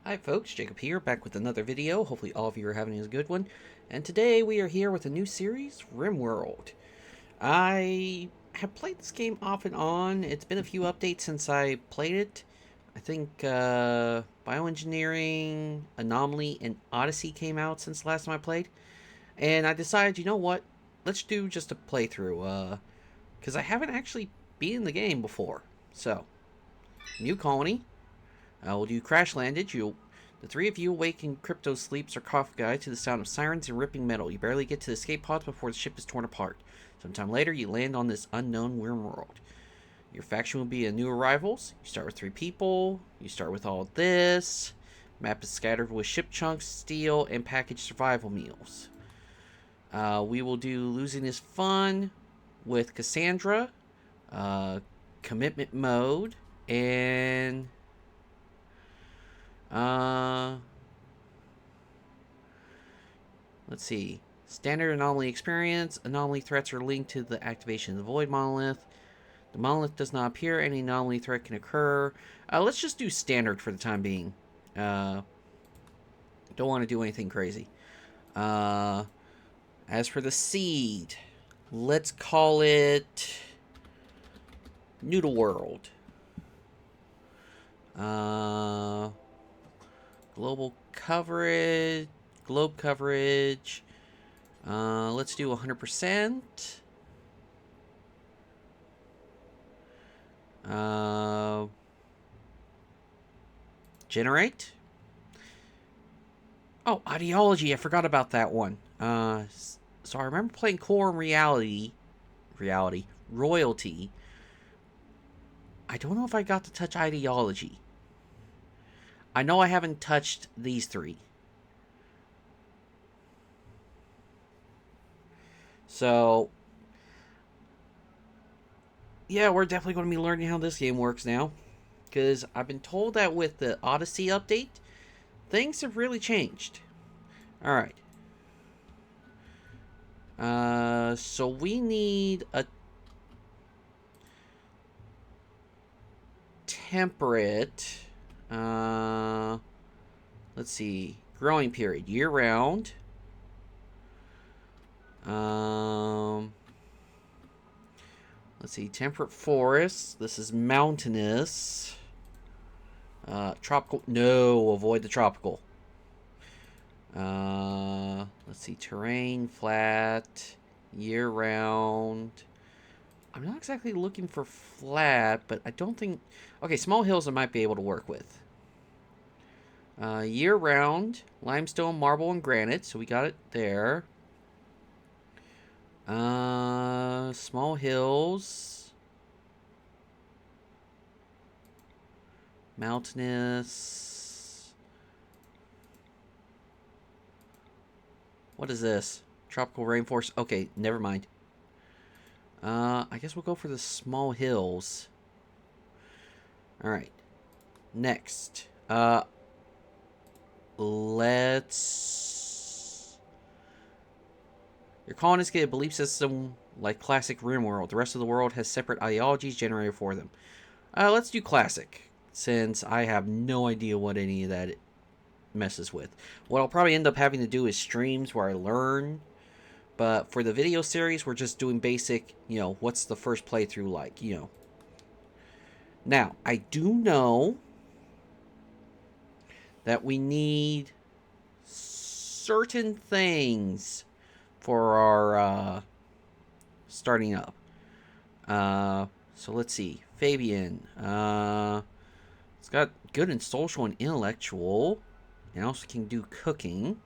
Hi folks, Jacob here, back with another video. Hopefully all of you are having a good one. And today we are here with a new series, Rimworld. I have played this game off and on. It's been a few updates since I played it. I think Bioengineering, Anomaly, and Odyssey came out since the last time I played. And I decided, you know what, let's do just a playthrough. Because I haven't actually beaten the game before. So, new colony. We'll do Crash Landed. The three of you awake in Crypto's sleep sarcophagi to the sound of sirens and ripping metal. You barely get to the escape pods before the ship is torn apart. Sometime later, you land on this unknown Rimworld. Your faction will be a new arrivals. You start with 3 people. You start with all this. Map is scattered with ship chunks, steel, and packaged survival meals. We will do Losing is Fun with Cassandra, Commitment Mode, and let's see. Standard anomaly experience. Anomaly threats are linked to the activation of the void monolith. The monolith does not appear. Any anomaly threat can occur. Let's just do standard for the time being. Don't want to do anything crazy. As for the seed, let's call it Noodle World. Global coverage, globe coverage. Let's do 100%. Generate. Oh, ideology. I forgot about that one. So I remember playing Core and Royalty. I don't know if I got to touch ideology. I know I haven't touched these 3. So, yeah, we're definitely going to be learning how this game works now. Because I've been told that with the Odyssey update, things have really changed. Alright. So we need a temperate. Let's see. Growing period. Year round. Let's see. Temperate forest. This is mountainous. Tropical. No, avoid the tropical. Let's see. Terrain, flat, year round. I'm not exactly looking for flat, but I don't think... Okay, small hills I might be able to work with. Year round, limestone, marble, and granite. So we got it there. Small hills. Mountainous. What is this? Tropical rainforest. Okay, never mind. I guess we'll go for the small hills. Alright. Next. Let's... Your colonists get a belief system like classic Rimworld. The rest of the world has separate ideologies generated for them. Let's do classic, since I have no idea what any of that messes with. What I'll probably end up having to do is streams where I learn. But for the video series, we're just doing basic, what's the first playthrough like, Now, I do know that we need certain things for our starting up. So let's see. Fabian. It's got good in social and intellectual. And also can do cooking.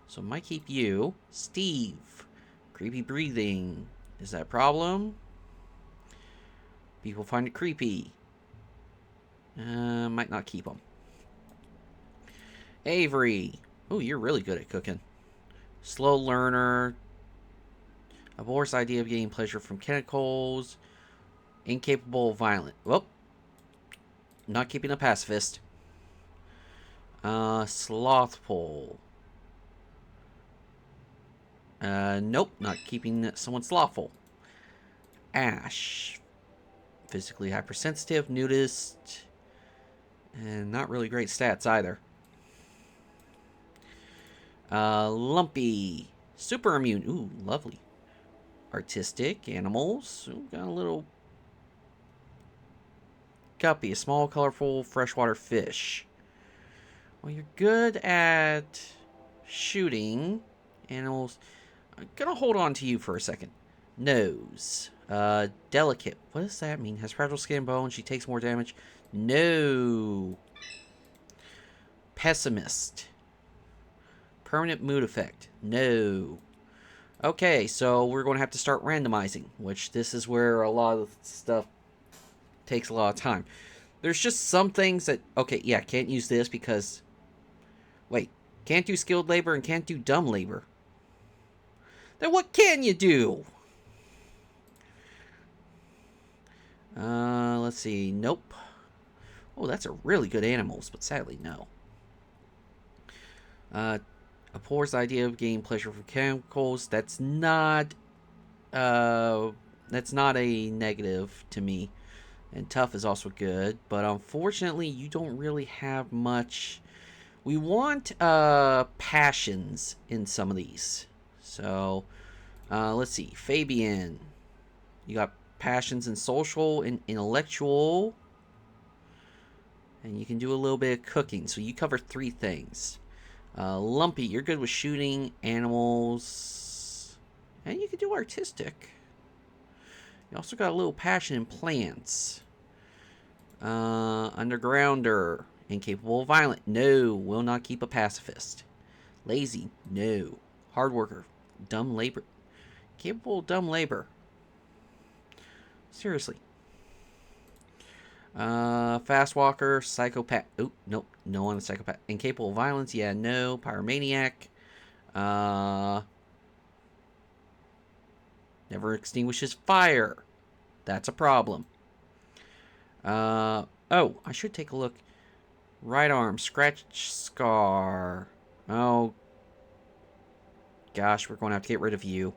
So might keep you. Steve. Creepy breathing. Is that a problem? People find it creepy. Might not keep them. Avery. Oh, you're really good at cooking. Slow learner. Abhors the idea of getting pleasure from chemicals. Incapable of violent. Well, not keeping a pacifist. Slothful. Nope, not keeping someone slothful. Ash. Physically hypersensitive, nudist, and not really great stats either. Lumpy. Super immune. Ooh, lovely. Artistic. Animals. Ooh, got a little guppy. A small, colorful freshwater fish. Well, you're good at shooting. Animals. I'm gonna hold on to you for a second. Nose. Delicate. What does that mean? Has fragile skin and bone. She takes more damage. No. Pessimist. Permanent mood effect. No. Okay, so we're going to have to start randomizing, which this is where a lot of stuff takes a lot of time. There's just some things that, okay, yeah, can't use this because, wait, can't do skilled labor and can't do dumb labor. Then what can you do? Let's see, nope. Oh, that's a really good animals, but sadly, no. Abhors the idea of gaining pleasure from chemicals. That's not a negative to me. And tough is also good, but unfortunately, you don't really have much. We want passions in some of these. So, let's see. Fabian, you got passions in social and intellectual, and you can do a little bit of cooking. So you cover 3 things. Lumpy, you're good with shooting, animals, and you can do artistic. You also got a little passion in plants. Undergrounder, incapable of violence. No, will not keep a pacifist. Lazy. No. Hard worker. Dumb labor. Capable of dumb labor. Seriously. Fast walker. Psychopath. Oh, nope. No on a psychopath. Incapable of violence. Yeah, no. Pyromaniac. Never extinguishes fire. That's a problem. Oh, I should take a look. Right arm, scratch scar. Oh, gosh, we're going to have to get rid of you.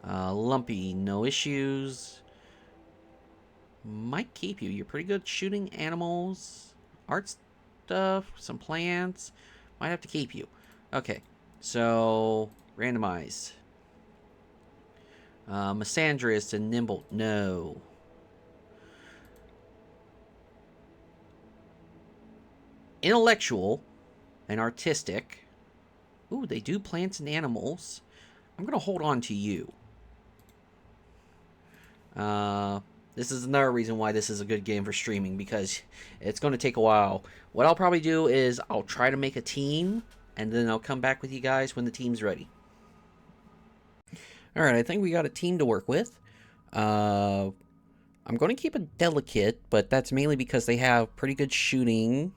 Lumpy, no issues. Might keep you. You're pretty good at shooting animals, art stuff, some plants. Might have to keep you. Okay, so randomize. Cassandra and nimble. No. Intellectual and artistic. Ooh, they do plants and animals. I'm going to hold on to you. This is another reason why this is a good game for streaming, because it's going to take a while. What I'll probably do is I'll try to make a team, and then I'll come back with you guys when the team's ready. Alright, I think we got a team to work with. I'm going to keep it delicate, but that's mainly because they have pretty good shooting.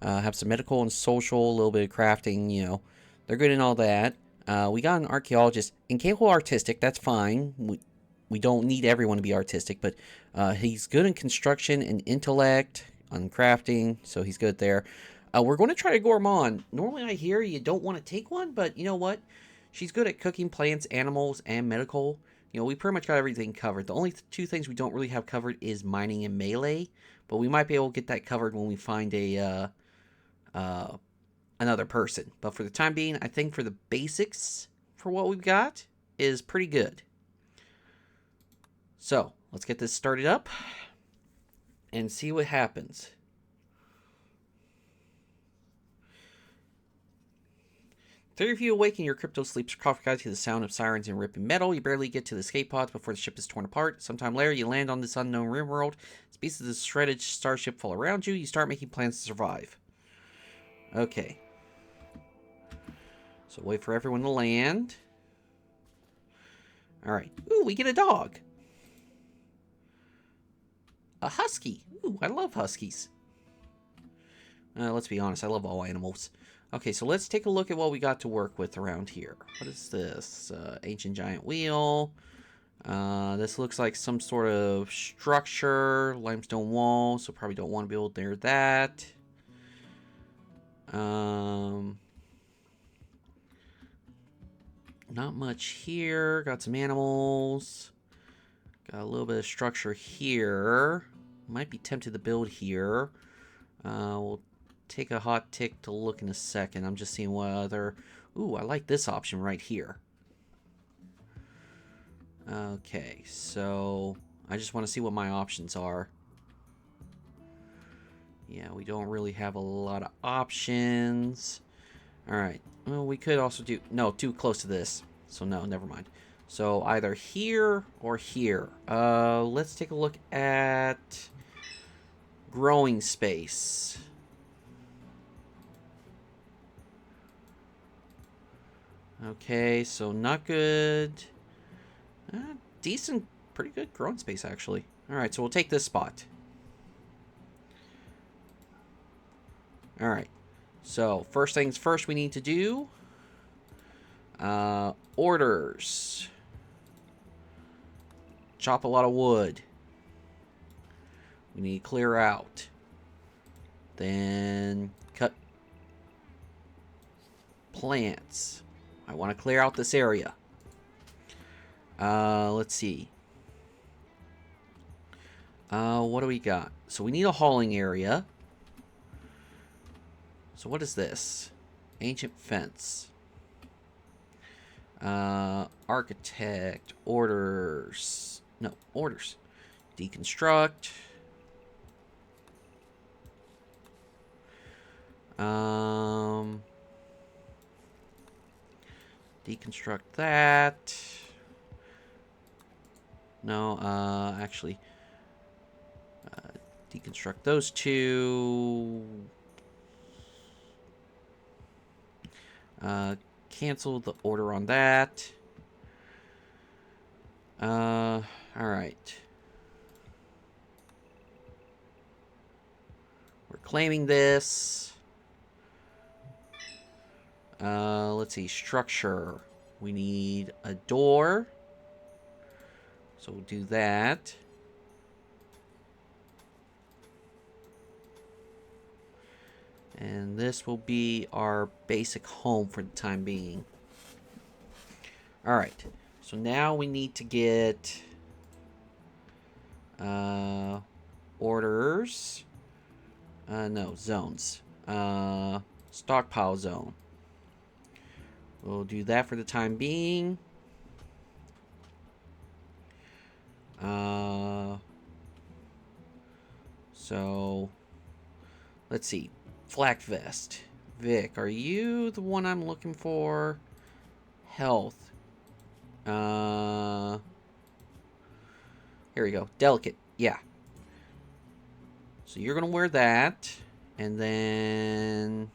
Have some medical and social, a little bit of crafting, you know. They're good in all that. We got an archaeologist. Incapable artistic, that's fine. We don't need everyone to be artistic, but he's good in construction and intellect, on crafting, so he's good there. We're going to try to gourmand. Normally I hear you don't want to take one, but you know what? She's good at cooking plants, animals, and medical. You know, we pretty much got everything covered. The only 2 things we don't really have covered is mining and melee, but we might be able to get that covered when we find a another person. But for the time being, I think for the basics for what we've got is pretty good. So, let's get this started up and see what happens. Three of you awaken your crypto sleep sarcophagi to the sound of sirens and ripping metal. You barely get to the escape pods before the ship is torn apart. Sometime later, you land on this unknown Rimworld. Pieces of the shredded starship fall around you. You start making plans to survive. Okay. So wait for everyone to land. Alright. Ooh, we get a dog. A husky. Ooh, I love huskies. Let's be honest, I love all animals. Okay, so let's take a look at what we got to work with around here. What is this? Ancient giant wheel. This looks like some sort of structure. Limestone wall, so probably don't want to build near that. Not much here. Got some animals. Got a little bit of structure here. Might be tempted to build here. We'll take a hot tick to look in a second. I'm just seeing what other... Ooh, I like this option right here. Okay, so I just want to see what my options are. Yeah, we don't really have a lot of options. Alright, well, we could also do... No, too close to this. So no, never mind. So either here or here. Let's take a look at growing space. Okay, so not good. Decent, pretty good growing space, actually. Alright, so we'll take this spot. Alright, so first things first we need to do. Orders. Chop a lot of wood. We need to clear out. Then cut plants. I want to clear out this area. Let's see. What do we got? So we need a hauling area. So what is this? Ancient fence. Architect. Orders. No, orders. Deconstruct. Deconstruct that. No, actually, deconstruct those two. Cancel the order on that. Alright. We're claiming this. Let's see, structure. We need a door. So we'll do that. And this will be our basic home for the time being. Alright, so now we need to get orders. No, zones. Stockpile zone. We'll do that for the time being. So let's see. Flak vest. Vic, are you the one I'm looking for? Health. Here we go. Delicate. Yeah. So you're going to wear that. And then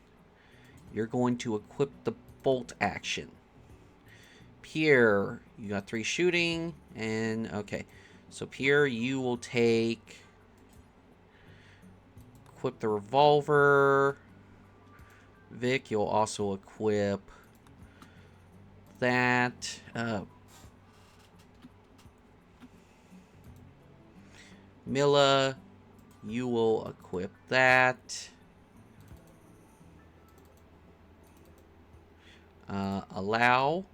you're going to equip the bolt action. Pierre, you got 3 shooting. And, okay. So Pierre, you will take... Equip the revolver. Vic, you'll also equip that. Milla, you will equip that. Allow.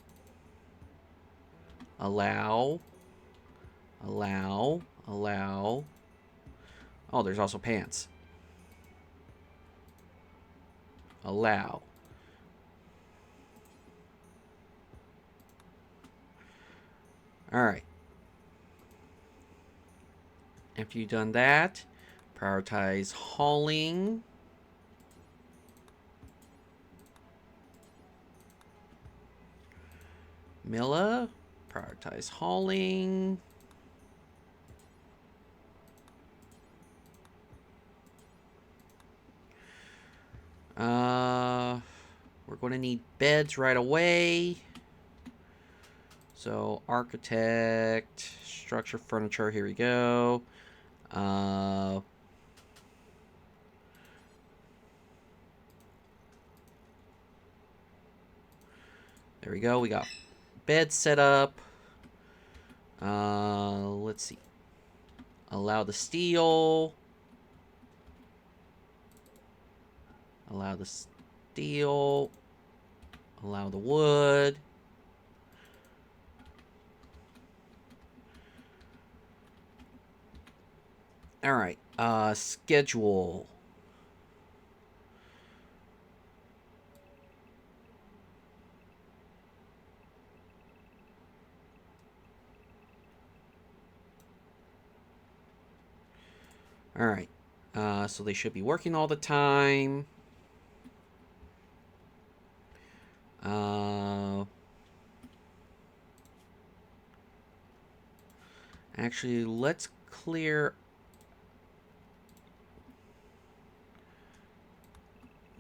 Oh, there's also pants. Allow. Alright. After you've done that, prioritize hauling. Milla, prioritize hauling. We're going to need beds right away. So, architect, structure, furniture, here we go. There we go. We got bed set up. Let's see. Allow the steel. Allow the steel. Allow the wood. Alright, schedule. Alright. So they should be working all the time. Actually, let's clear...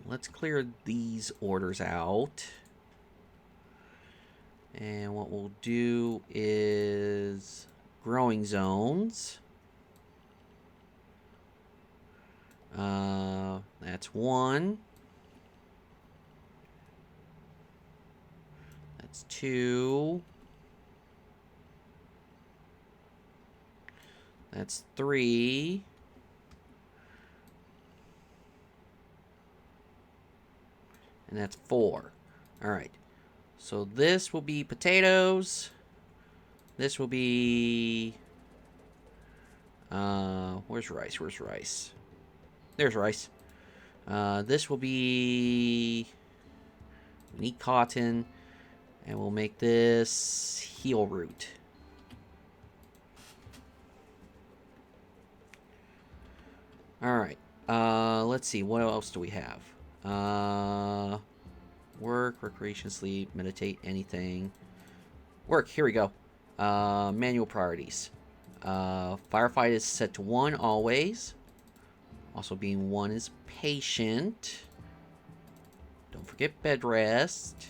Let's clear these orders out. And what we'll do is growing zones. That's 1. That's 2. That's 3. And that's 4. Alright. So this will be potatoes. This will be... where's rice? Where's rice? There's rice. This will be... We need cotton. And we'll make this heel root. Alright. Let's see. What else do we have? Work, recreation, sleep, meditate, anything. Work. Here we go. Manual priorities. Firefight is set to 1 always. Also being 1 is patient. Don't forget bed rest.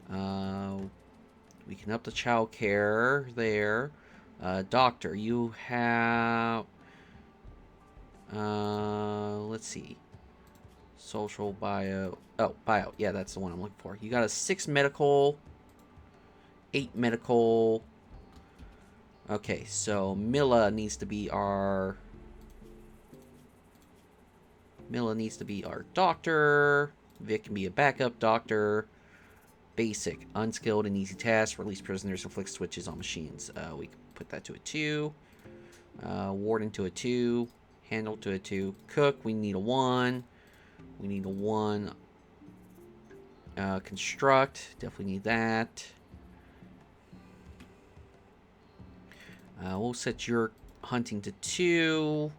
We can up the child care there. Doctor, you have... let's see. Social, bio... Oh, bio. Yeah, that's the one I'm looking for. You got a 6 medical... 8 medical... Okay, so Mila needs to be our... Mila needs to be our doctor. Vic can be a backup doctor. Basic, unskilled and easy tasks. Release prisoners and flick switches on machines. We can put that to a 2. Warden to a 2. Handle to a 2. Cook, we need a 1. We need a 1. Construct, definitely need that. We'll set your hunting to 2.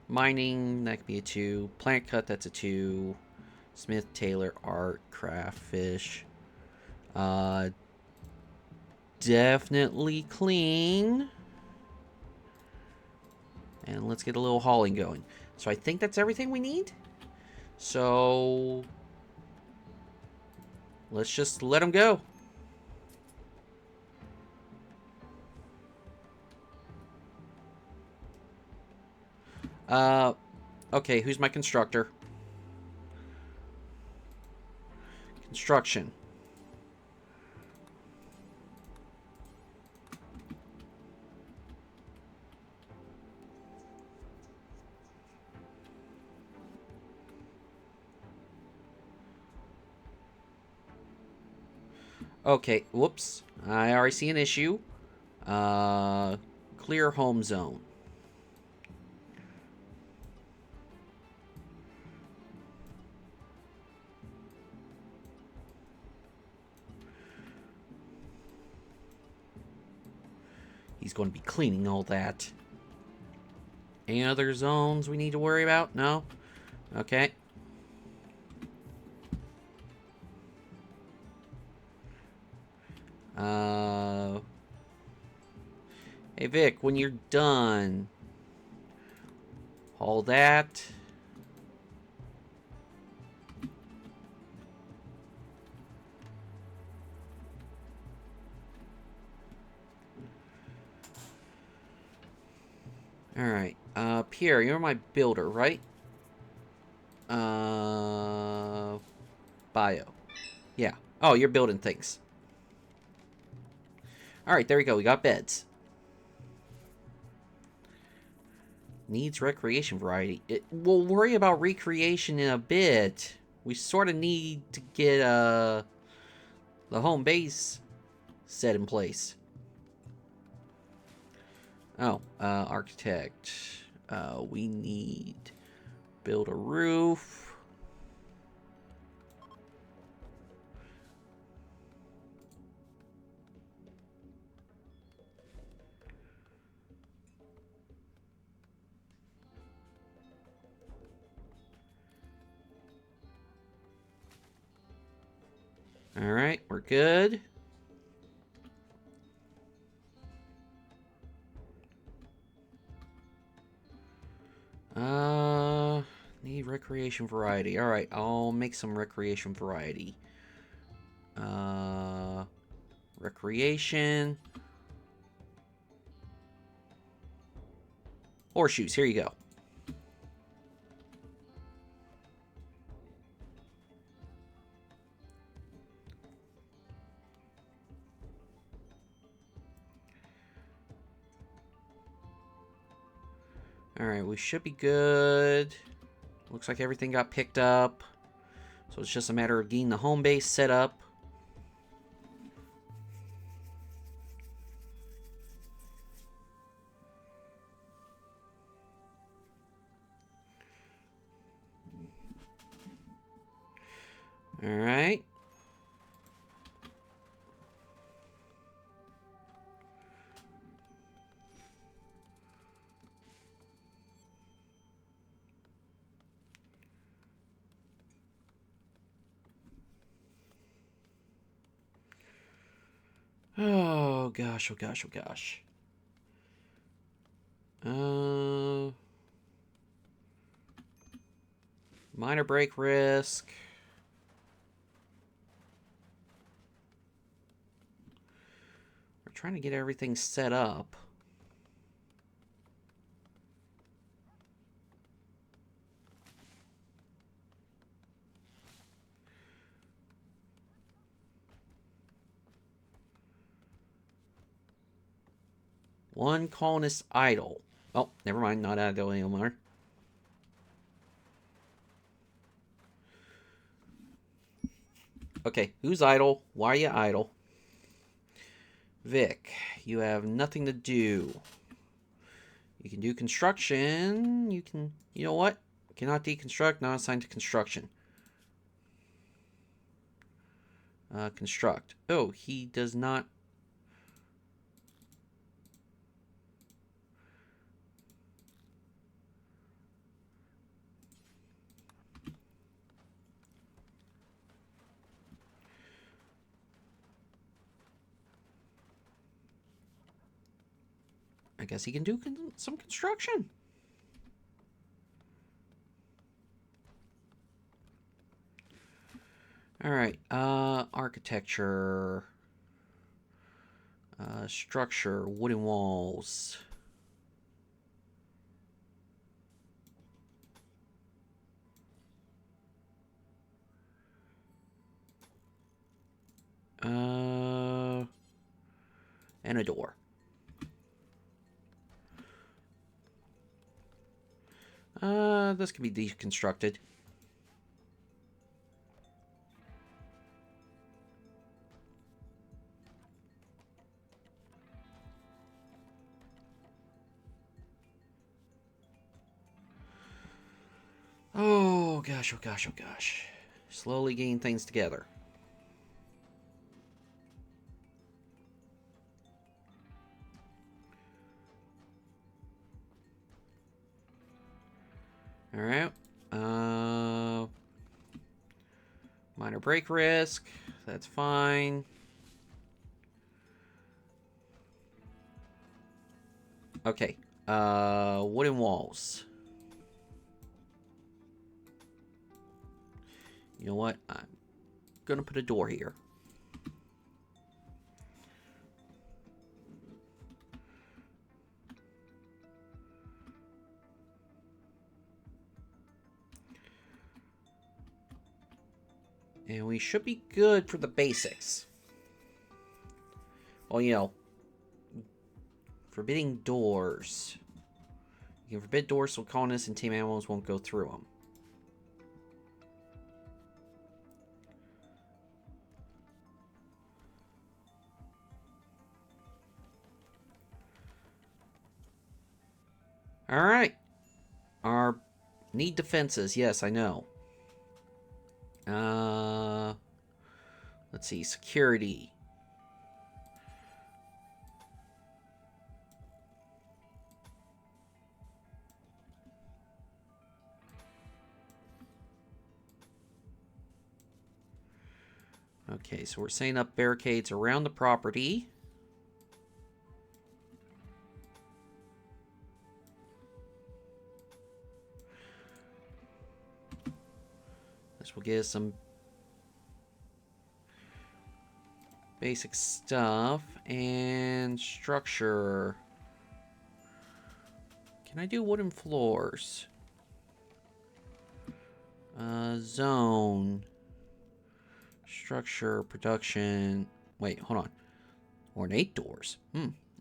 Mining, that could be a 2. Plant cut, that's a 2. Smith, Taylor, art, craft, fish. Definitely clean. And let's get a little hauling going. So I think that's everything we need. So let's just let them go. Okay, who's my constructor? Construction. Okay, whoops. I already see an issue. Clear home zone. He's going to be cleaning all that. Any other zones we need to worry about? No? Okay. Hey Vic, when you're done, all that. Alright, Pierre, you're my builder, right? Bio. Yeah. Oh, you're building things. Alright, there we go. We got beds. Needs recreation variety. We'll worry about recreation in a bit. We sort of need to get the home base set in place. Oh, architect. We need build a roof. Alright, we're good. Need recreation variety. Alright, I'll make some recreation variety. Recreation. Horseshoes, here you go. Alright, we should be good. Looks like everything got picked up. So it's just a matter of getting the home base set up. Alright. Oh gosh, oh gosh, oh gosh. Minor break risk. We're trying to get everything set up. One colonist idle. Oh, never mind, not idle anymore. Okay, who's idle? Why are you idle? Vic, you have nothing to do. You can do construction. You can, you know what? Cannot deconstruct, not assigned to construction. Construct. Oh, he does not. I guess he can do some construction. All right. Architecture. Structure. Wooden walls. And a door. This can be deconstructed. Oh gosh, oh gosh, oh gosh. Slowly getting things together. Alright. Minor break risk. That's fine. Okay. Wooden walls. You know what? I'm gonna put a door here. And we should be good for the basics. Well, you know, forbidding doors. You can forbid doors so colonists and team animals won't go through them. Alright. Our need defenses. Yes, I know. Let's see. Security. Okay, so we're setting up barricades around the property. This will get us some basic stuff and structure. Can I do wooden floors? Zone. Structure, production. Wait, hold on. Ornate doors.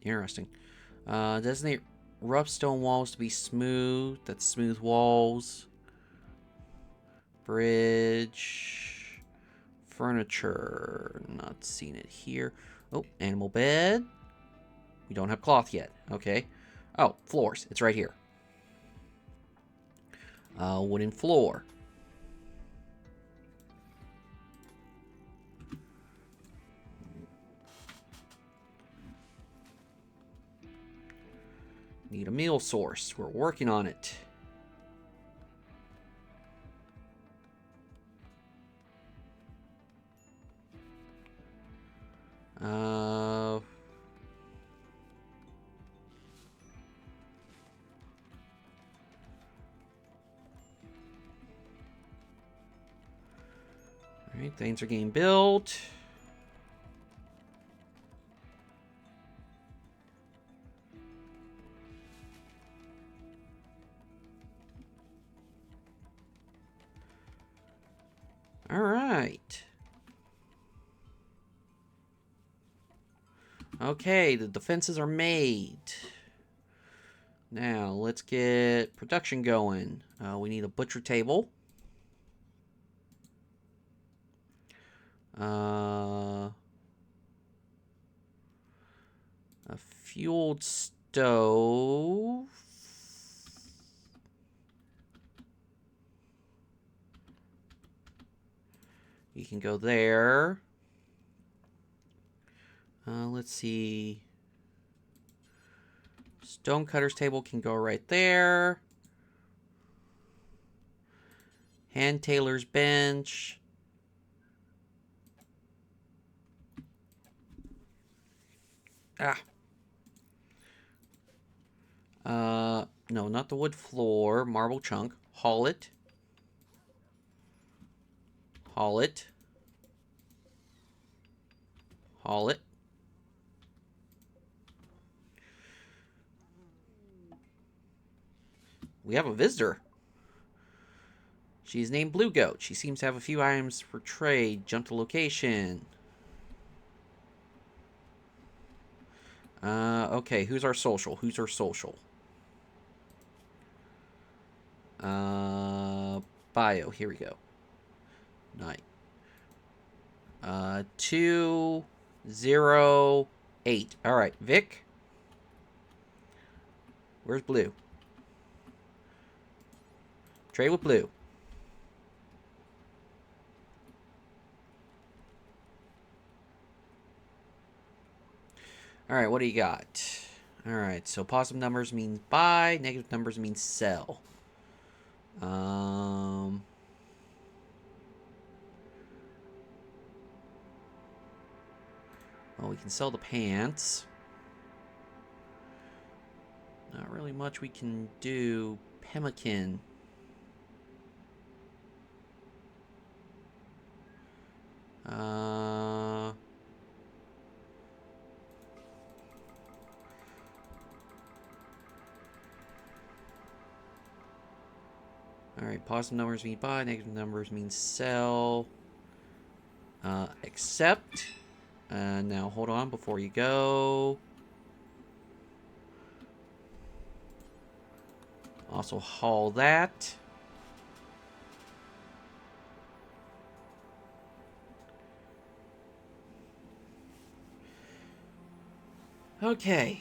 Interesting. Designate rough stone walls to be smooth. That's smooth walls. Bridge. Furniture. Not seeing it here. Oh, animal bed. We don't have cloth yet. Okay. Oh, floors. It's right here. Wooden floor. Need a meal source. We're working on it. Alright, things are getting built. Alright. Okay, the defenses are made. Now, let's get production going. We need a butcher table. A fueled stove. You can go there. Let's see. Stonecutter's table can go right there. Hand tailor's bench. No, not the wood floor. Marble chunk. Haul it. Haul it. Haul it. We have a visitor. She's named Blue Goat. She seems to have a few items for trade. Jump to location. Okay, who's our social? Who's our social? Bio. Here we go. 208. All right, Vic. Where's Blue? Trade with Blue. All right, what do you got? All right, so positive numbers means buy, negative numbers means sell. Well, we can sell the pants. Not really much we can do. Pemmican. Alright, positive numbers mean buy, negative numbers mean sell. Accept. Now, hold on before you go. Also haul that. Okay.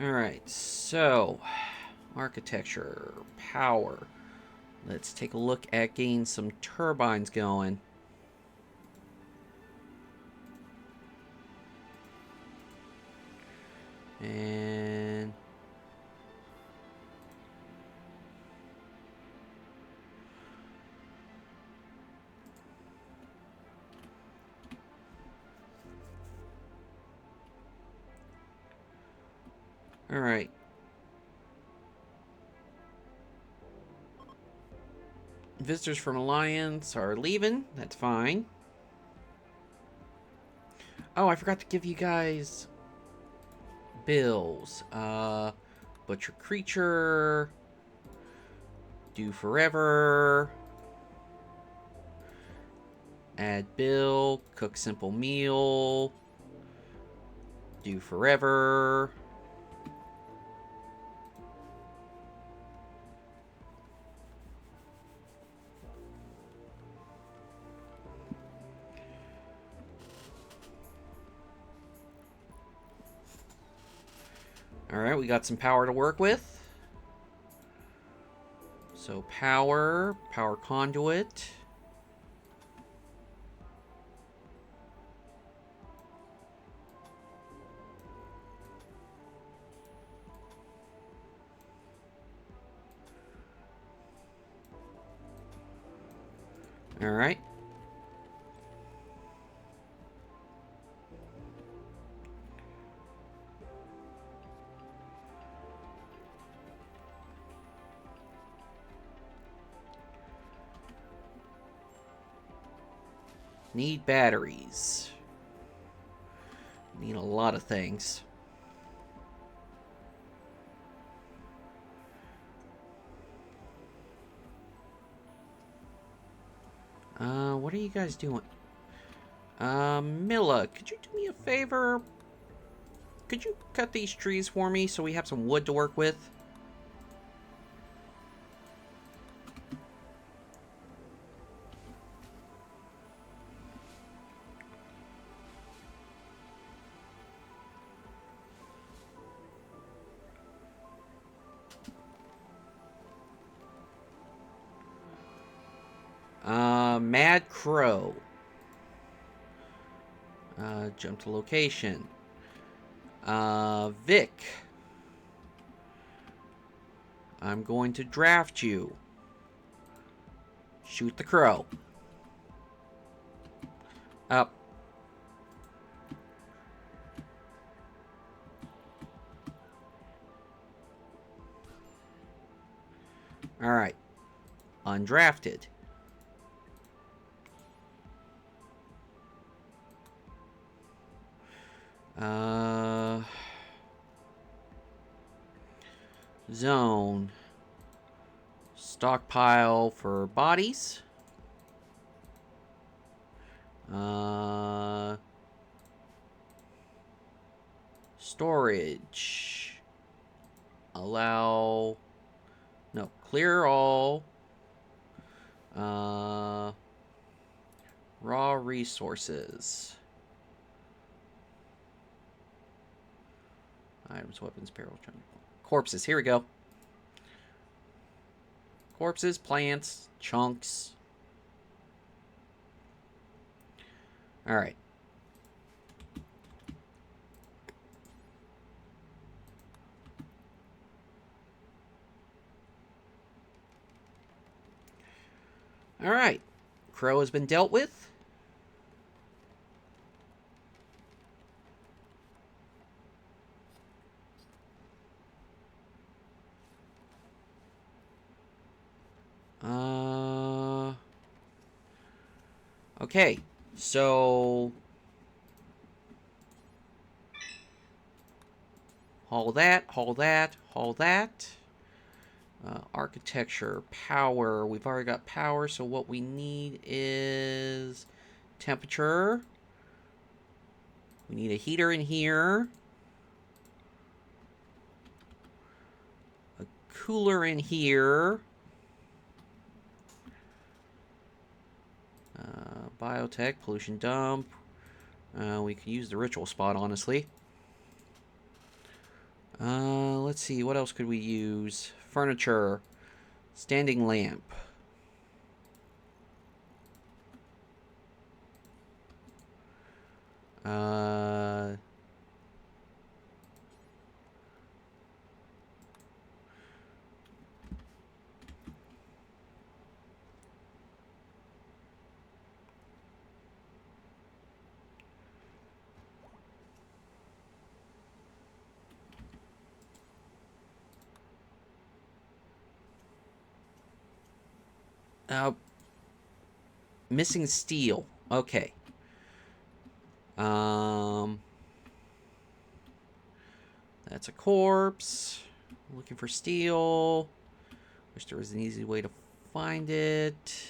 Alright, so architecture, power. Let's take a look at getting some turbines going. And all right. Visitors from Alliance are leaving. That's fine. Oh, I forgot to give you guys bills. Butcher creature. Do forever. Add bill. Cook simple meal. Do forever. Alright, we got some power to work with. So power conduit. Alright. Need batteries. Need a lot of things. What are you guys doing? Milla, could you do me a favor? Could you cut these trees for me so we have some wood to work with? Mad Crow. Jump to location. Vic. I'm going to draft you. Shoot the crow. Up. Alright. Undrafted. Zone. Stockpile for bodies. Storage. Allow. No, clear all. Raw resources. Items, weapons, barrel, corpses. Here we go. Corpses, plants, chunks. Alright. Alright. Crow has been dealt with. Okay, so haul that, haul that, haul that. Architecture, power. We've already got power, so what we need is temperature. We need a heater in here. A cooler in here. Biotech, pollution dump. We can use the ritual spot, honestly. Let's see, what else could we use? Furniture. Standing lamp. Uh, missing steel. Okay. That's a corpse. Looking for steel. Wish there was an easy way to find it.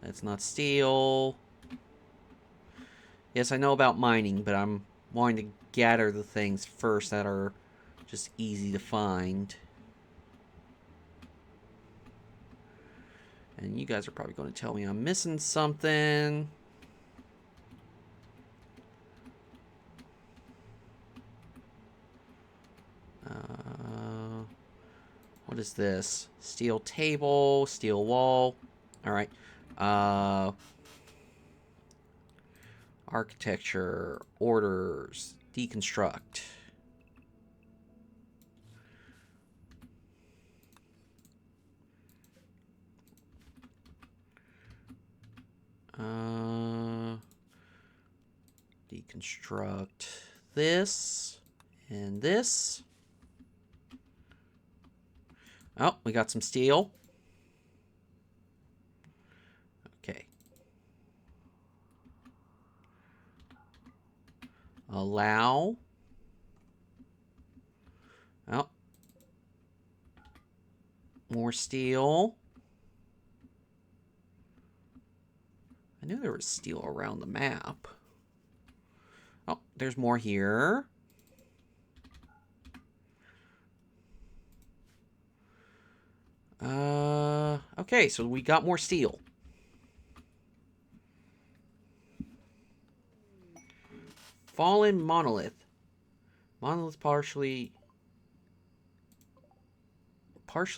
That's not steel. Yes, I know about mining, but I'm wanting to gather the things first that are just easy to find. And you guys are probably going to tell me I'm missing something. What is this? Steel table, steel wall. Alright. Architecture, orders, deconstruct. Deconstruct this and this. Oh, we got some steel. Okay. Allow. Oh. More steel. I knew there was steel around the map. Oh, there's more here. Okay, so we got more steel. Fallen monolith. Monolith partially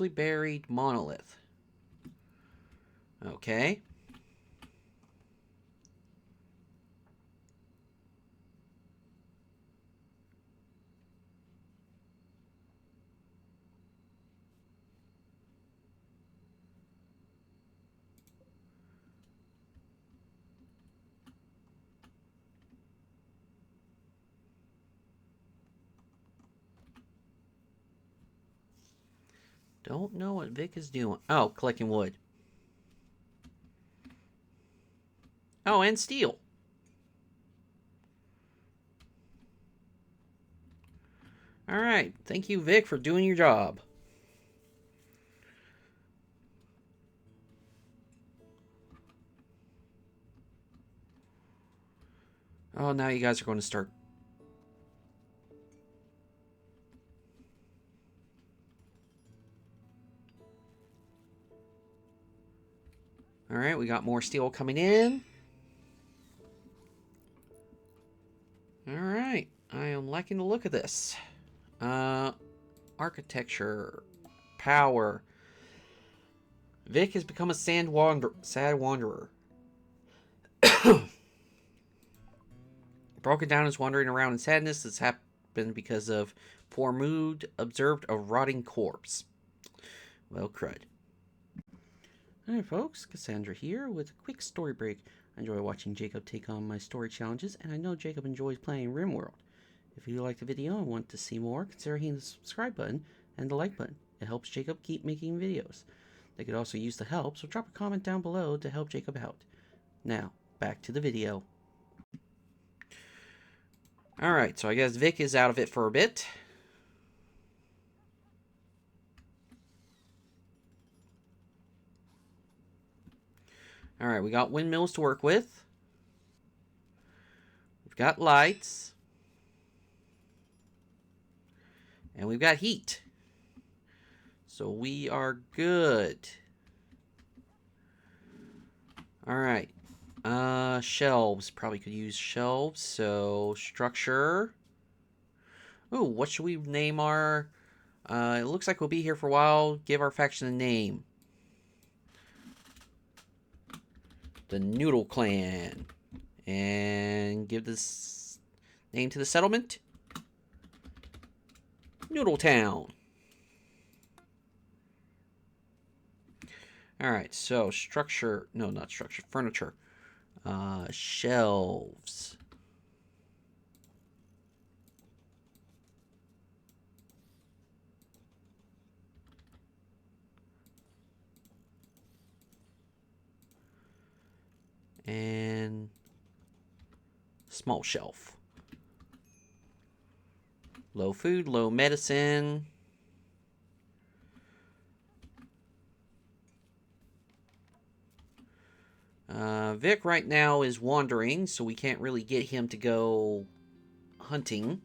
buried monolith. Okay. Don't know what Vic is doing. Oh, collecting wood. Oh, and steel. Alright. Thank you, Vic, for doing your job. Oh, now you guys are going to start. Alright, we got more steel coming in. Alright. I am liking the look of this. Architecture. Power. Vic has become a sad wanderer. Broken down is wandering around in sadness. This happened because of poor mood observed a rotting corpse. Well, crud. Hi folks, Cassandra here with a quick story break. I enjoy watching Jacob take on my story challenges, and I know Jacob enjoys playing Rimworld. If you like the video and want to see more, consider hitting the subscribe button and the like button. It helps Jacob keep making videos. They could also use the help, so drop a comment down below to help Jacob out. Now, back to the video. Alright, so I guess Vic is out of it for a bit. Alright, we got windmills to work with. We've got lights. And we've got heat. So we are good. Alright. Shelves. Probably could use shelves. So, structure. Ooh, what should we name our... it looks like we'll be here for a while. Give our faction a name. The Noodle Clan. And give this name to the settlement. Noodle Town. Alright, so structure... No, not structure. Furniture. Shelves. And small shelf. Low food, low medicine. Vic right now is wandering, so we can't really get him to go hunting.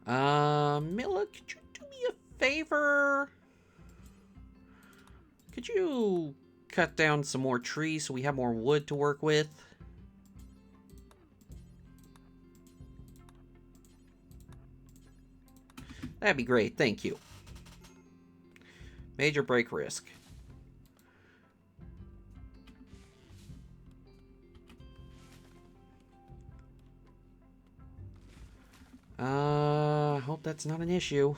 Mila, could you do me a favor? Could you cut down some more trees so we have more wood to work with? That'd be great, thank you. Major break risk. I hope that's not an issue.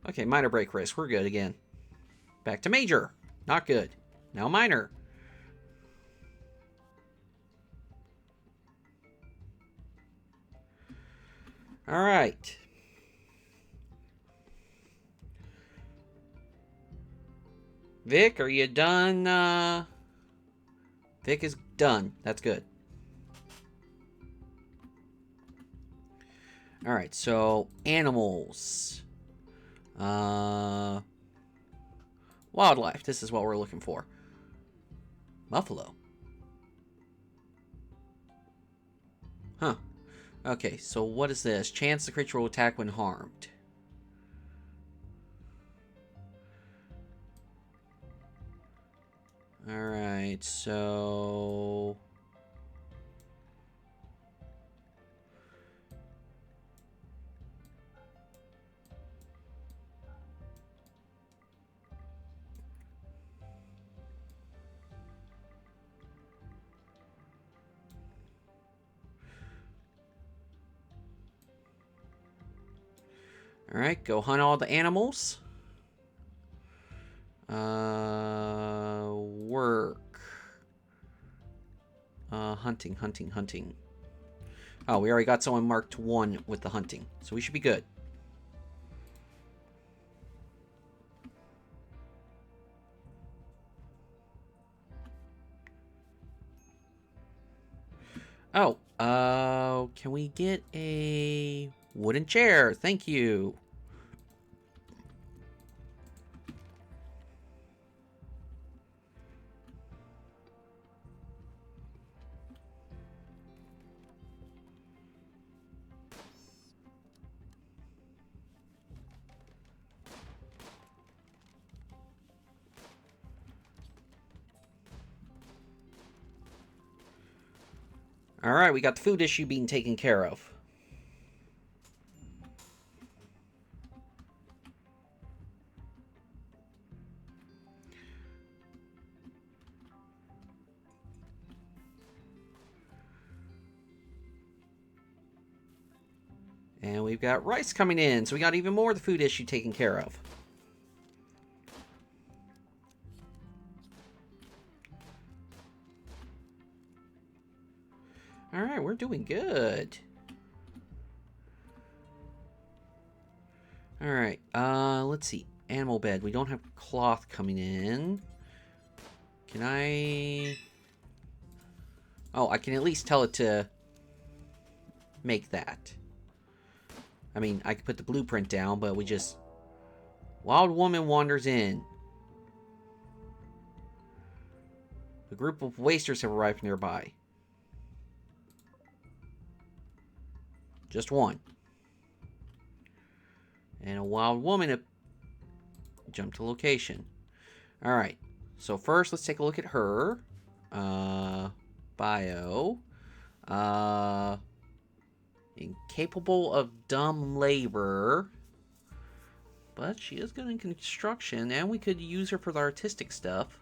Okay, minor break risk. We're good again. Back to major. Not good. Now minor. Alright. Vic, are you done? Vic is done. That's good. Alright, so animals. Wildlife. This is what we're looking for. Buffalo. Huh. Okay, so what is this? Chance the creature will attack when harmed. Alright, so... Alright, go hunt all the animals. Work. Hunting, hunting, hunting. Oh, we already got someone marked 1 with the hunting, so we should be good. Oh, can we get a wooden chair? Thank you. Alright, we got the food issue being taken care of. And we've got rice coming in, so we got even more of the food issue taken care of. Alright, we're doing good. Alright, let's see. Animal bed. We don't have cloth coming in. Can I... Oh, I can at least tell it to make that. I mean, I could put the blueprint down, but we just... Wild woman wanders in. A group of wasters have arrived nearby. Just one. And a wild woman jumped to location. Alright. So first, let's take a look at her. Bio. Incapable of dumb labor. But she is good in construction, and we could use her for the artistic stuff.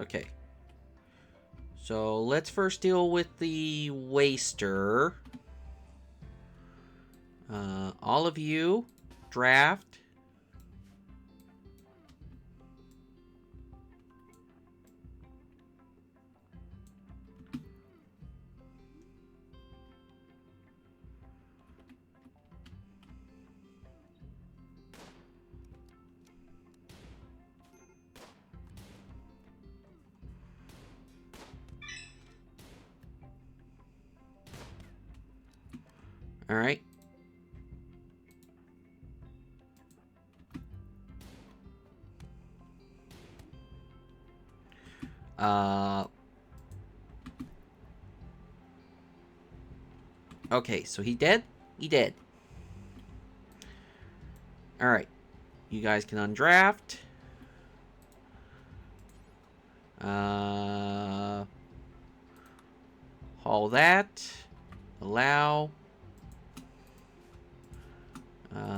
Okay. So let's first deal with the waster. All of you, draft. All right. Okay, so he dead? He dead. All right. You guys can undraft. Haul that. Allow.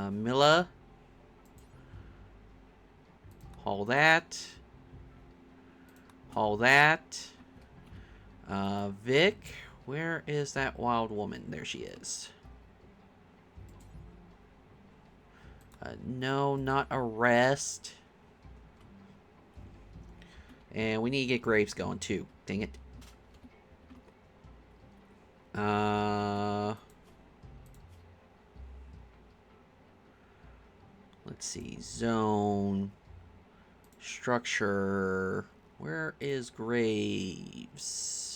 Milla. Haul that. Haul that. Vic. Where is that wild woman? There she is. No, not arrest. And we need to get Graves going too. Dang it. Let's see. Zone. Structure. Where is Graves?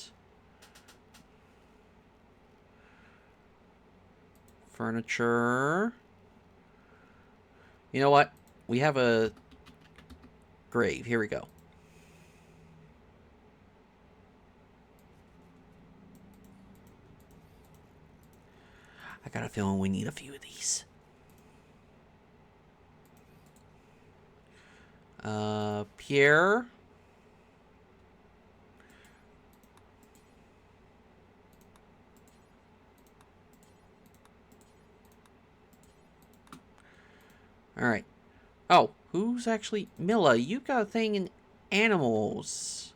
Furniture. You know what? We have a grave. Here we go. I got a feeling we need a few of these. Pierre. Alright. Oh, who's actually... Milla, you got a thing in animals.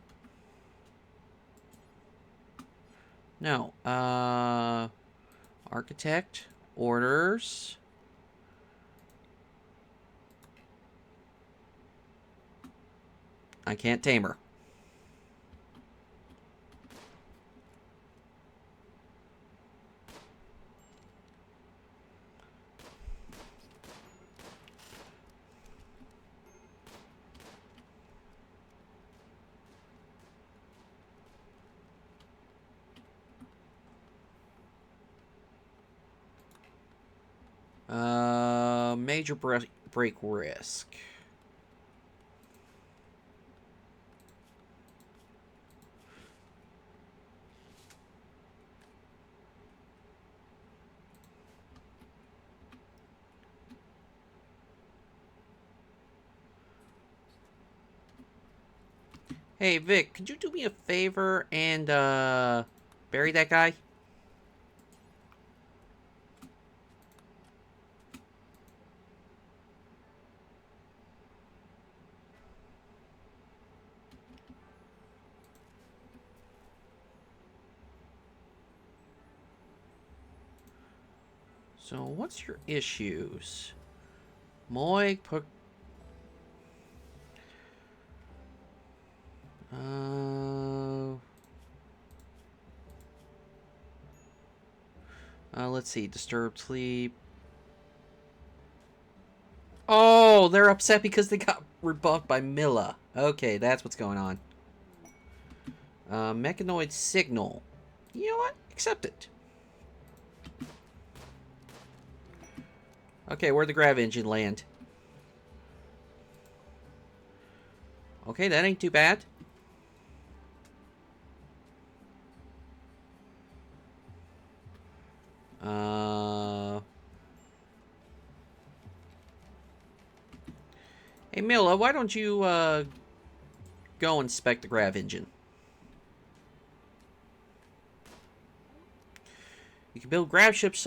No. Architect. Orders. I can't tame her. Major break risk. Hey, Vic, could you do me a favor and, bury that guy? So, what's your issues? Moy, let's see. Disturbed sleep. Oh, they're upset because they got rebuffed by Milla. Okay, that's what's going on. Mechanoid signal. You know what? Accept it. Okay, where'd the grav engine land? Okay, that ain't too bad. Hey, Milla, why don't you, go inspect the grav engine? You can build grav ships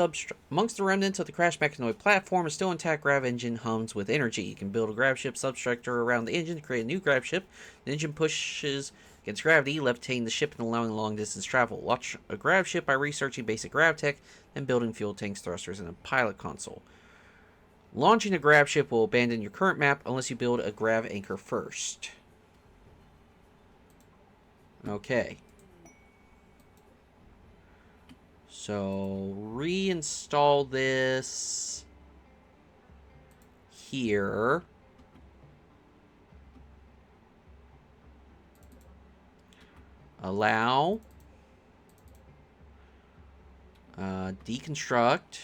amongst the remnants of the crash mechanoid platform. A still intact grav engine hums with energy. You can build a grav ship substructure around the engine to create a new grav ship. The engine pushes against gravity, levitating the ship and allowing long distance travel. Launch a grav ship by researching basic grav tech and building fuel tanks, thrusters, and a pilot console. Launching a grav ship will abandon your current map unless you build a grav anchor first. Okay. So, reinstall this here. Allow. Deconstruct.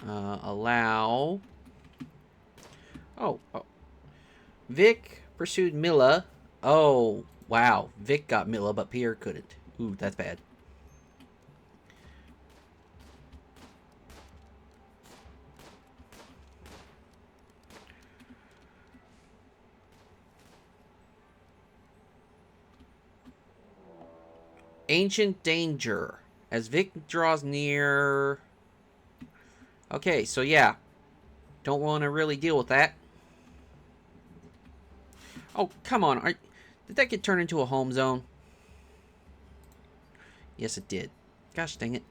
Allow. Oh. Vic pursued Milla. Oh, wow. Vic got Milla, but Pierre couldn't. Ooh, that's bad. Ancient danger. As Vic draws near... Okay, so yeah. Don't want to really deal with that. Oh, come on. Did that get turned into a home zone? Yes, it did. Gosh dang it.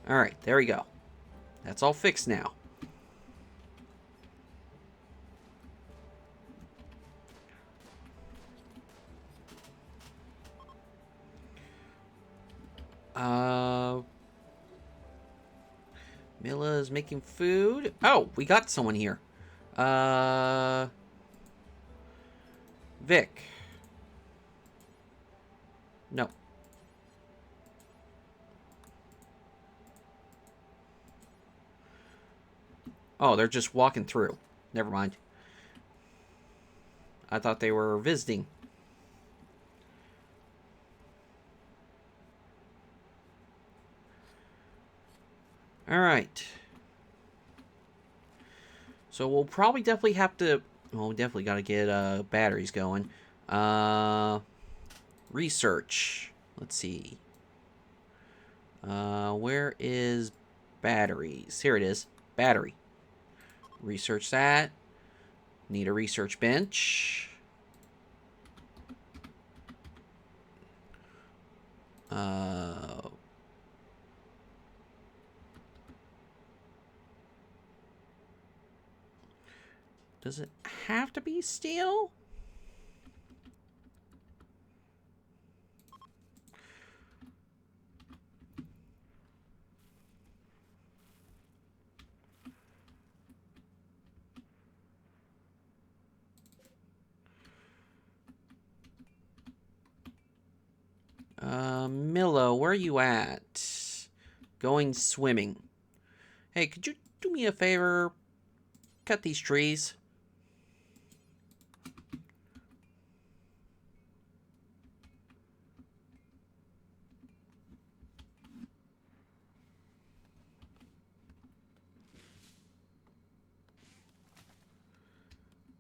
Alright, there we go. That's all fixed now. Milla is making food. Oh, we got someone here. Vic. No. Oh, they're just walking through. Never mind. I thought they were visiting. Alright. So we'll probably definitely have to... Well, we definitely got to get batteries going. Research. Let's see. Where is batteries? Here it is. Battery. Research that. Need a research bench. Does it have to be steel? Milla, where are you at? Going swimming. Hey, could you do me a favor? Cut these trees.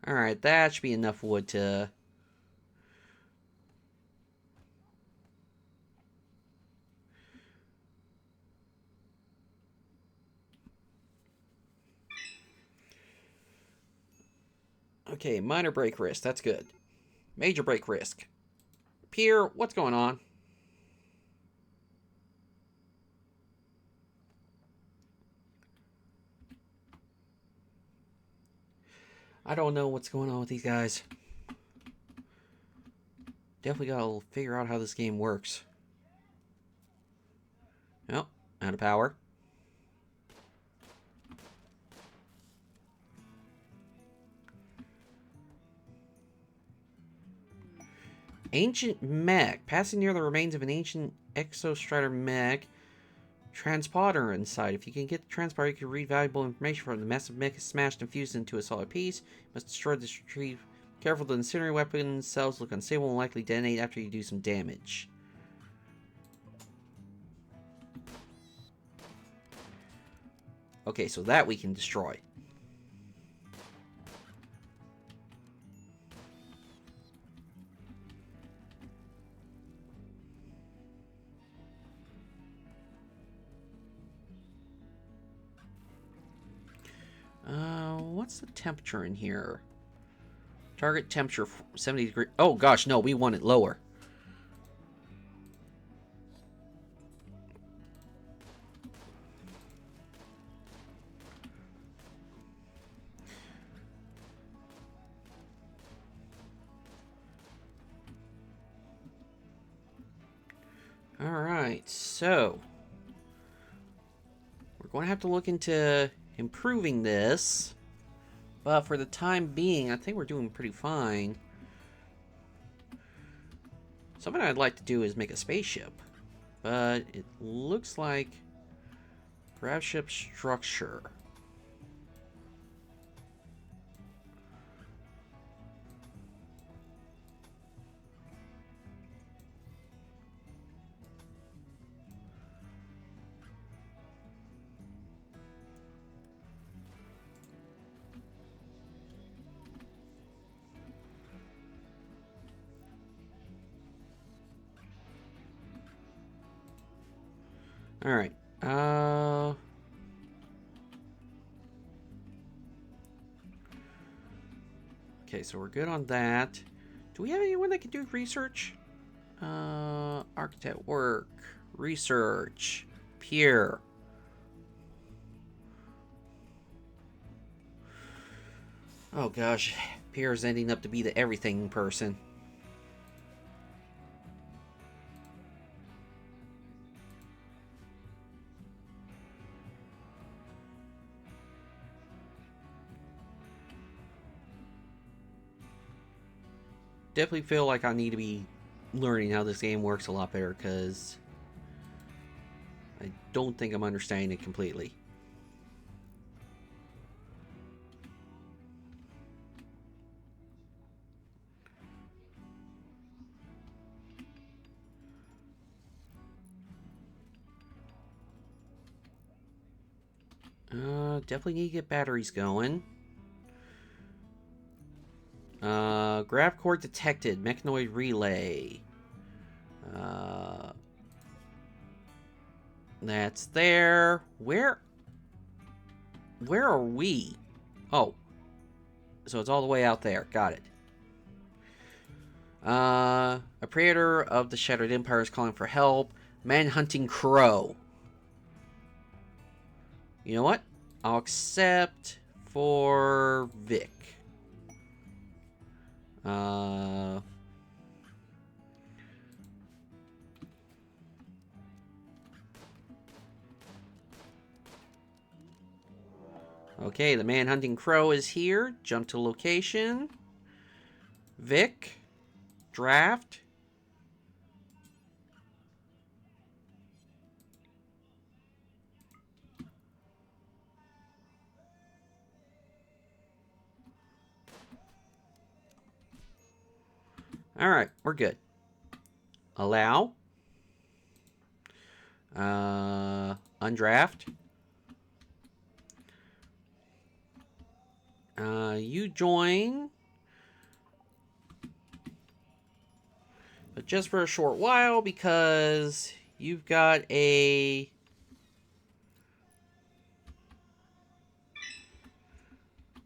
Alright, that should be enough wood to... Okay, minor break risk. That's good. Major break risk. Pierre, what's going on? I don't know what's going on with these guys. Definitely gotta figure out how this game works. Oh, out of power. Ancient mech. Passing near the remains of an ancient exostrider mech. transporter inside. If you can get the transporter, you can read valuable information from the massive mech smashed and fused into a solid piece. You must destroy this retrieve. Careful, the incendiary weapon cells look unstable and likely detonate after you do some damage. Okay, so that we can destroy. What's the temperature in here? Target temperature 70 degrees. Oh gosh, no, we want it lower. Alright, so we're going to have to look into improving this. But for the time being, I think we're doing pretty fine. Something I'd like to do is make a spaceship. But it looks like gravship structure. Alright. Okay, so we're good on that. Do we have anyone that can do research? Architect work. Research. Peer. Oh gosh. Pierre's ending up to be the everything person. Definitely feel like I need to be learning how this game works a lot better, because I don't think I'm understanding it completely. Definitely need to get batteries going. Grav core detected. Mechanoid relay. That's there. Where are we? Oh. So it's all the way out there. Got it. A predator of the Shattered Empire is calling for help. Man-hunting crow. You know what? I'll accept for Vic. Okay, the man-hunting crow is here. Jump to location. Vic. Draft. Alright, we're good. Allow. Undraft. You join. But just for a short while, because you've got a...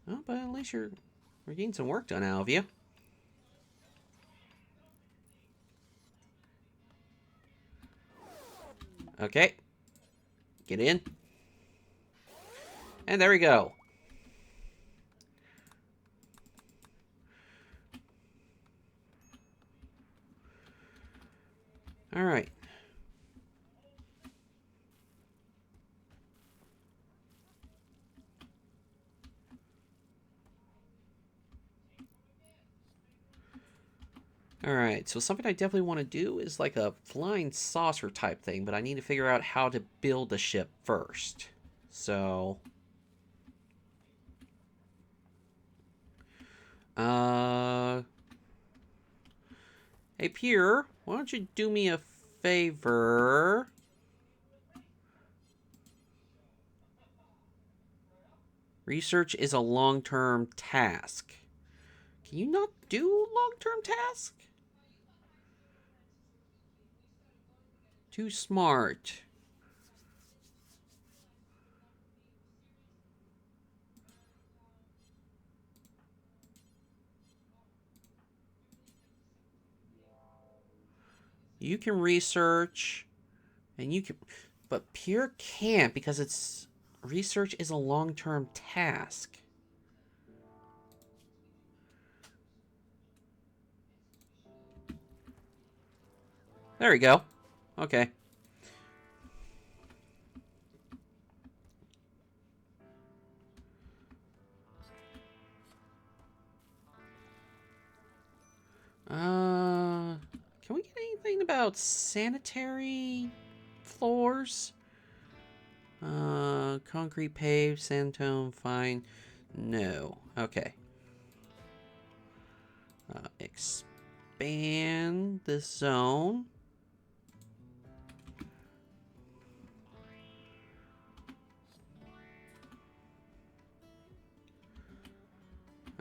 Oh, but at least we're getting some work done out of you. Okay. Get in. And there we go. All right. Alright, so something I definitely want to do is like a flying saucer type thing, but I need to figure out how to build the ship first. So... Hey, Pierre, why don't you do me a favor? Research is a long-term task. Can you not do long-term task? Too smart. You can research, and you can... But Pierre can't because it's... Research is a long-term task. There we go. Okay. Can we get anything about sanitary floors? Concrete paved, sand tone, fine. No. Okay. Expand the zone.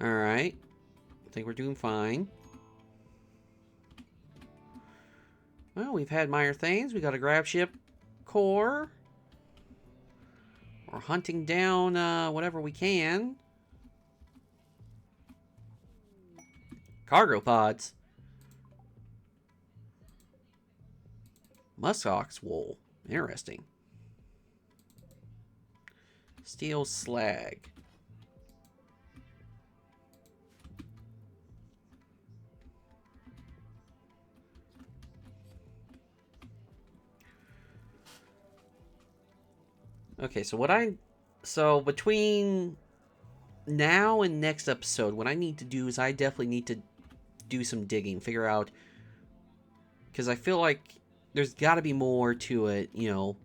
Alright. I think we're doing fine. Well, we've had minor things. We got a grab ship core. We're hunting down whatever we can. Cargo pods. Muskox wool. Interesting. Steel slag. Okay, so between now and next episode, what I need to do is I definitely need to do some digging, figure out, because I feel like there's got to be more to it, you know.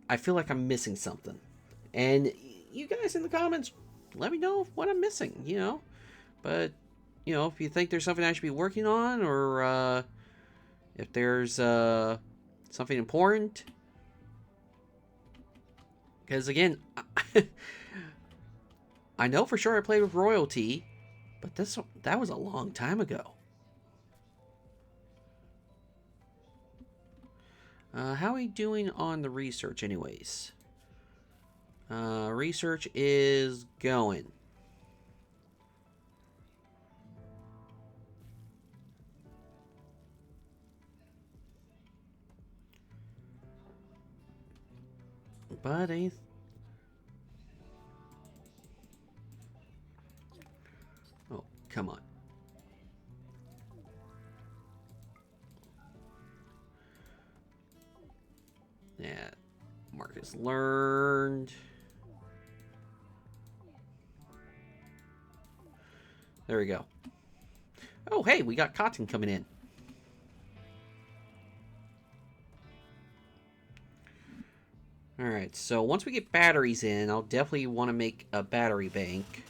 I feel like I'm missing something. And you guys in the comments, let me know what I'm missing, you know. But, you know, if you think there's something I should be working on, or if there's something important. Because, again, I know for sure I played with royalty, but that was a long time ago. How are we doing on the research anyways? Research is going. But oh, come on. Yeah, Marcus learned. There we go. Oh, hey, we got cotton coming in. Alright, so once we get batteries in, I'll definitely want to make a battery bank.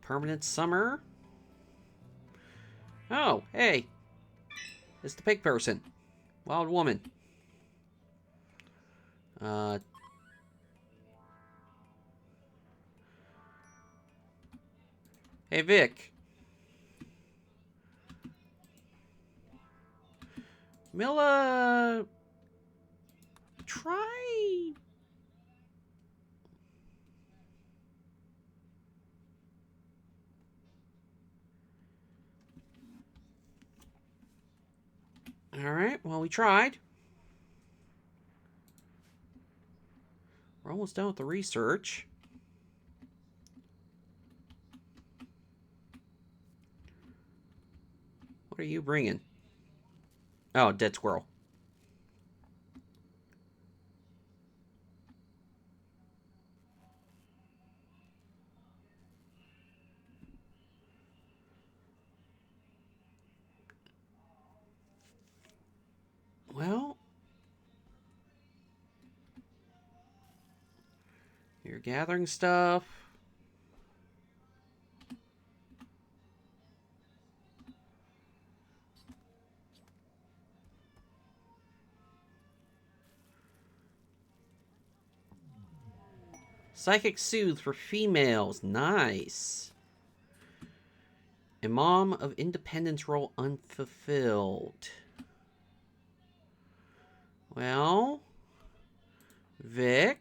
Permanent summer. Oh, hey. It's the pig person. Wild woman. Hey, Vic. Milla... Try... Alright, well, we tried. We're almost done with the research. What are you bringing? Oh, dead squirrel. Well, you're gathering stuff. Psychic Soothe for females. Nice. Imam of Independence role unfulfilled. Well, Vic.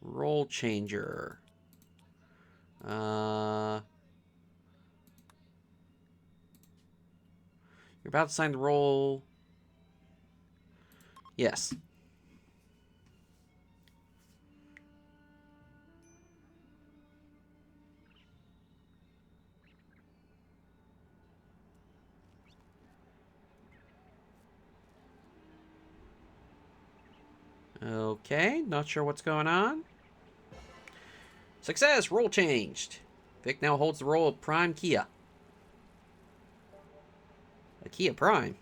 Role changer. You're about to sign the role. Yes. Okay, not sure what's going on. Success! Role changed. Vic now holds the role of Prime Kia. A Kia Prime.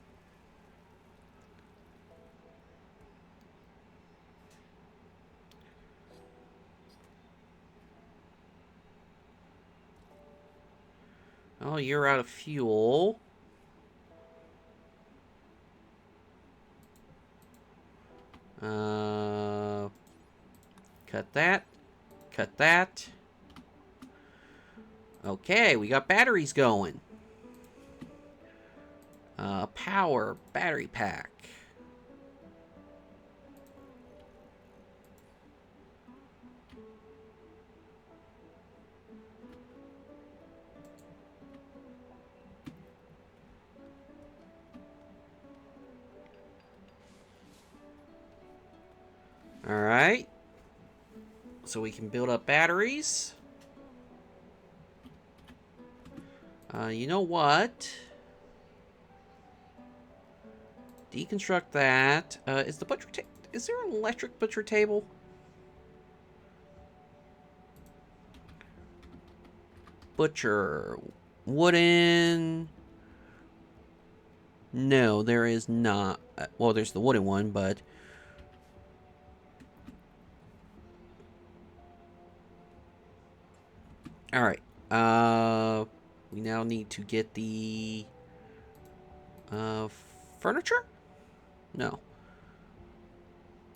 Oh, you're out of fuel. Cut that. Cut that. Okay, we got batteries going. Power battery pack. Alright. So we can build up batteries. You know what? Deconstruct that. Is the butcher is there an electric butcher table? Butcher. Wooden. No, there is not. Well, there's the wooden one, but... Alright. We now need to get the... furniture? No.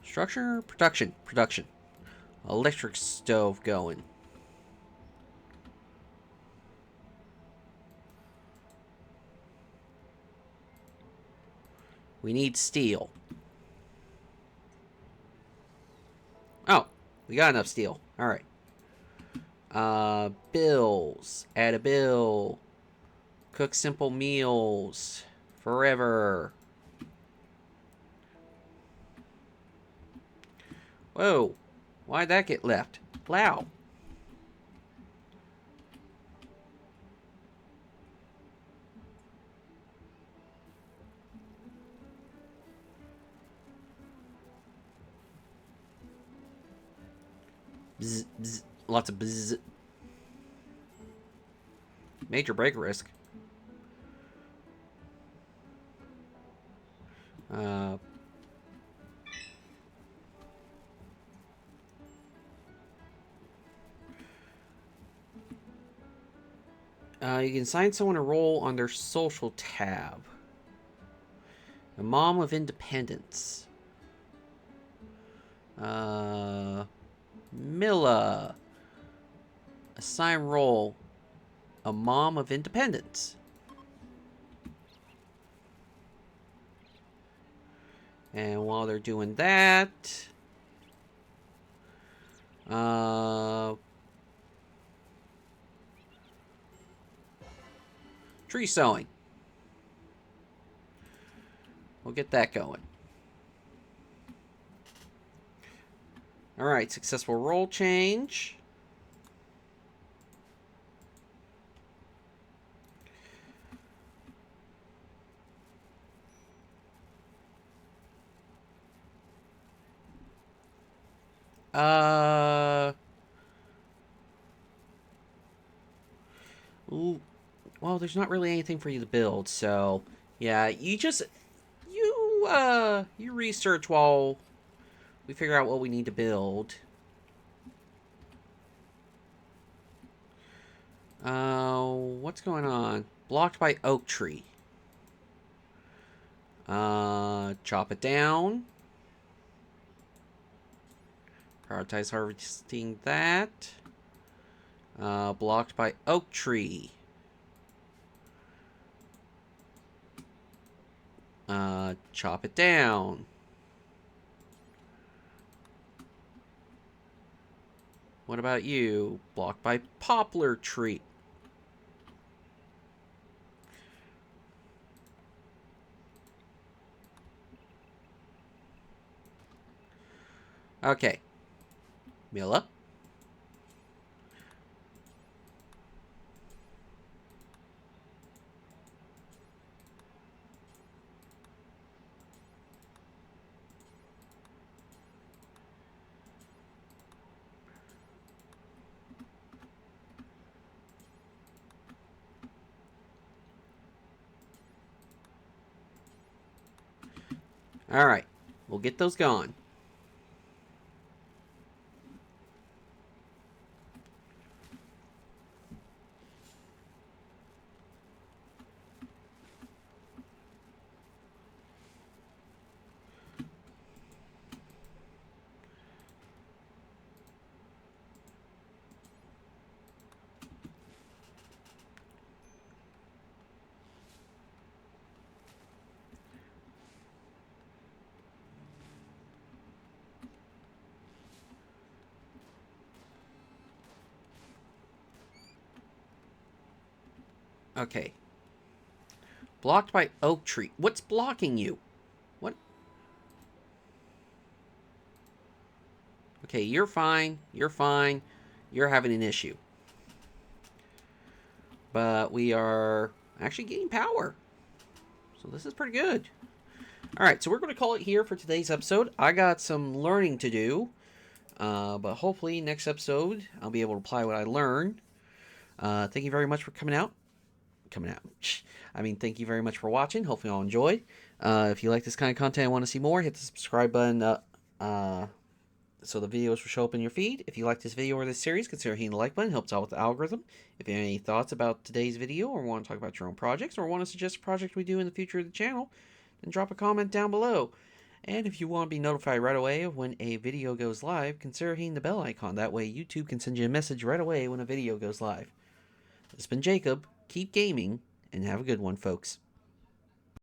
Structure? Production. Production. Electric stove going. We need steel. Oh, we got enough steel. Alright. Bills. Add a bill. Cook simple meals. Forever. Whoa. Why'd that get left? Plow. Bzz, bzz. Lots of bzz. Major break risk. You can assign someone a role on their social tab. A mom of independence. Milla. Assign role. A mom of independence. And while they're doing that... Tree sowing. We'll get that going. Alright, successful role change. Ooh, well, there's not really anything for you to build, so yeah, you research while we figure out what we need to build. What's going on? Blocked by oak tree. Chop it down. Prioritize harvesting that. Blocked by oak tree. Chop it down. What about you? Blocked by poplar tree. Okay. Milla. Alright. We'll get those gone. Okay. Blocked by oak tree. What's blocking you? What? Okay, you're fine. You're fine. You're having an issue. But we are actually gaining power. So this is pretty good. Alright, so we're going to call it here for today's episode. I got some learning to do. But hopefully next episode I'll be able to apply what I learned. Thank you very much for coming out. Thank you very much for watching. Hopefully you all enjoyed. If you like this kind of content and want to see more, hit the subscribe button so the videos will show up in your feed. If you like this video or this series, consider hitting the like button. It helps out with the algorithm. If you have any thoughts about today's video or want to talk about your own projects or want to suggest a project we do in the future of the channel, then drop a comment down below. And if you want to be notified right away of when a video goes live, consider hitting the bell icon. That way YouTube can send you a message right away when a video goes live. This has been Jacob. Keep gaming, and have a good one, folks.